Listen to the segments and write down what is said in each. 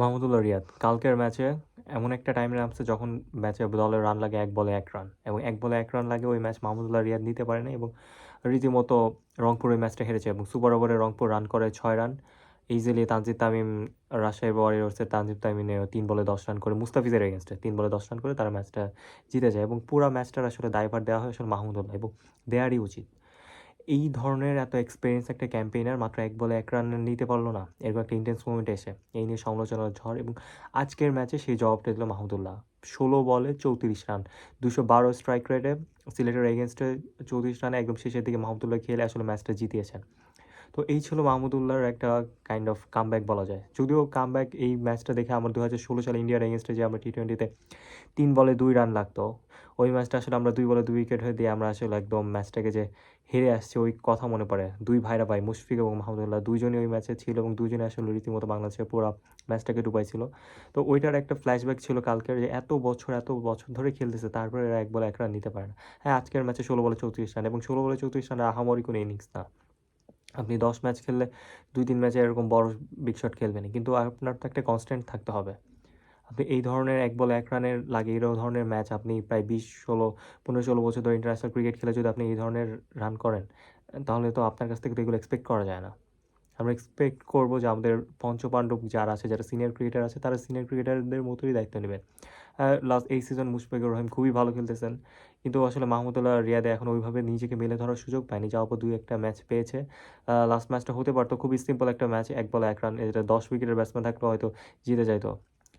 মাহমুদুল্লাহ রিয়াদ কালকের ম্যাচে এমন একটা টাইমে নামছে যখন ম্যাচে দলের রান লাগে 1 বলে 1 রান, এবং 1 বলে 1 রান লাগে ওই ম্যাচ মাহমুদুল্লাহ রিয়াদ নিতে পারে না এবং রীতিমতো রংপুর ওই ম্যাচটা হেরেছে এবং সুপার ওভারে রংপুর রান করে 6 রান। ইজিলি তানজিদ তামিম, রাজশাহী ওয়ারিয়র্সের তানজিদ তামিমে 3 বলে 10 রান করে মুস্তাফিজের এগেনস্টে 3 বলে 10 রান করে তারা ম্যাচটা জিতে যায় এবং পুরো ম্যাচটার আসলে দায়ভার দেওয়া হয় আসলে মাহমুদুল্লাহ, এবং দেয়ারই উচিত। এই ধরনের এত এক্সপেরিয়েন্স একটা ক্যাম্পেইনার মাত্র 1 বলে 1 রান নিতে পারলো না, এরকম একটা ইন্টেন্স মোমেন্টে এসে এই নিয়ে সমালোচনার ঝড়, এবং আজকের ম্যাচে সেই জবাবটা দিল মাহমুদুল্লাহ। 16 বলে 34 রান, 212 স্ট্রাইক রেটে সিলেটের এগেনস্টে 34 রানে একদম শেষের দিকে মাহমুদুল্লাহ খেলে আসলে ম্যাচটা জিতিয়েছেন। তো এই ছিল মাহমুদুল্লাহর একটা কাইন্ড অফ কামব্যাক বলা যায়। যদিও কামব্যাক এই ম্যাচটা দেখে আমার 2016 সালে ইন্ডিয়ার এগেনস্টে যে আমরা টি-20তে 3 বলে 2 রান লাগতো, ওই ম্যাচটা আসলে আমরা 2 বলে 2 উইকেট হয়ে দিয়ে আমরা আসলে একদম ম্যাচটাকে যে হেরে আসছে ওই কথা মনে পড়ে। দুই ভাইরা ভাই মুশফিক এবং মাহমুদুল্লাহ দুইজনই ওই ম্যাচে ছিল এবং দুইজনে আসলে রীতিমতো বাংলাদেশের পুরো ম্যাচটাকে ডুবাইছিল। তো ওইটার একটা ফ্ল্যাশব্যাক ছিল কালকের, যে এত বছর ধরে খেলতেছে তারপরে এরা 1 বলে 1 রান নিতে পারে না। হ্যাঁ, আজকের ম্যাচে 16 বলে 34 রান, এবং 16 বলে 34 রান আহামরি কোনো ইনিংস না। আপনি 10 ম্যাচ খেললে 2-3 ম্যাচে এরকম বড় বিগ শট খেলবেনই। কিন্তু আপনার তো একটা কনস্ট্যান্ট থাকতে হবে। আপনি এই ধরনের 1 বলে 1 রানের লাগে এই ধরনের ম্যাচ আপনি প্রায় 15-16 বছর ধরে ইন্টারন্যাশনাল ক্রিকেট খেলে যদি আপনি এই ধরনের রান করেন, তাহলে তো আপনার কাছ থেকে তো এগুলো এক্সপেক্ট করা যায় না। আমরা এক্সপেক্ট করবো যে আমাদের পঞ্চপাণ্ডব যারা আছে, যারা সিনিয়র ক্রিকেটার আছে, তারা সিনিয়র ক্রিকেটারদের মতোই দায়িত্ব নেবেন। লাস্ট এই সিজন মুশফিকুর রহিম খুবই ভালো খেলতেছেন, কিন্তু আসলে মাহমুদুল্লাহ রিয়াদে এখন ওইভাবে নিজেকে মেলে ধরার সুযোগ পায়নি, যাওয়ার পর 2-1টা ম্যাচ পেয়েছে। লাস্ট ম্যাচটা হতে পারতো খুবই সিম্পল একটা ম্যাচ, 1 বলে 1 রান, এটা 10 উইকেটের ব্যাটসম্যান থাকলে হয়তো জিতে যাইতো।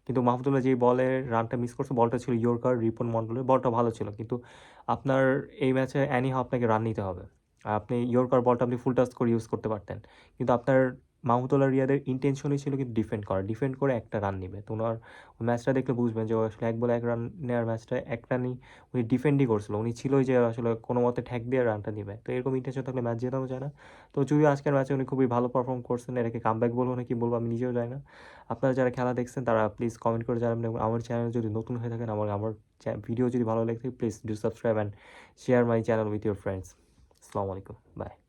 কিন্তু মাহমুদুল্লাহ যেই বলে রানটা মিস করছে, বলটা ছিল ইয়র্কার রিপন মন্ডলের, বলটা ভালো ছিল, কিন্তু আপনার এই ম্যাচে অ্যানিহাও আপনাকে রান নিতে হবে। আর আপনি ইয়র্কার বলটা আপনি ফুল টাচ করে ইউজ করতে পারতেন, কিন্তু আপনার মাহমুদুল্লাহ রিয়াদের ইন্টেনশনই ছিল কিন্তু ডিফেন্ড করা, ডিফেন্ড করে একটা রান নিবে। তো ওনার ওই ম্যাচটা দেখলে বুঝবেন যে ও আসলে 1 বলে 1 রান নেওয়ার ম্যাচটা 1 রানই উনি ডিফেন্ডই করছিল, উনি ছিলই যে আসলে কোনো মতে ঠ্যাক দিয়ে রানটা নিবে। তো এরকম ইন্টেনশন থাকলে ম্যাচ জেতানো যায় না। তো যদিও আজকের ম্যাচে উনি খুবই ভালো পারফর্ম করছেন, এটাকে কামব্যাক বলবো না কি বলবো আমি নিজেও জানি না। আপনারা যারা খেলা দেখছেন তারা প্লিজ কমেন্ট করে জানাবেন, এবং আমার চ্যানেল যদি নতুন হয়ে থাকেন, আমার ভিডিও যদি ভালো লাগে থাকে please do subscribe and share my channel with your friends. আসসালামু আলাইকুম, বাই।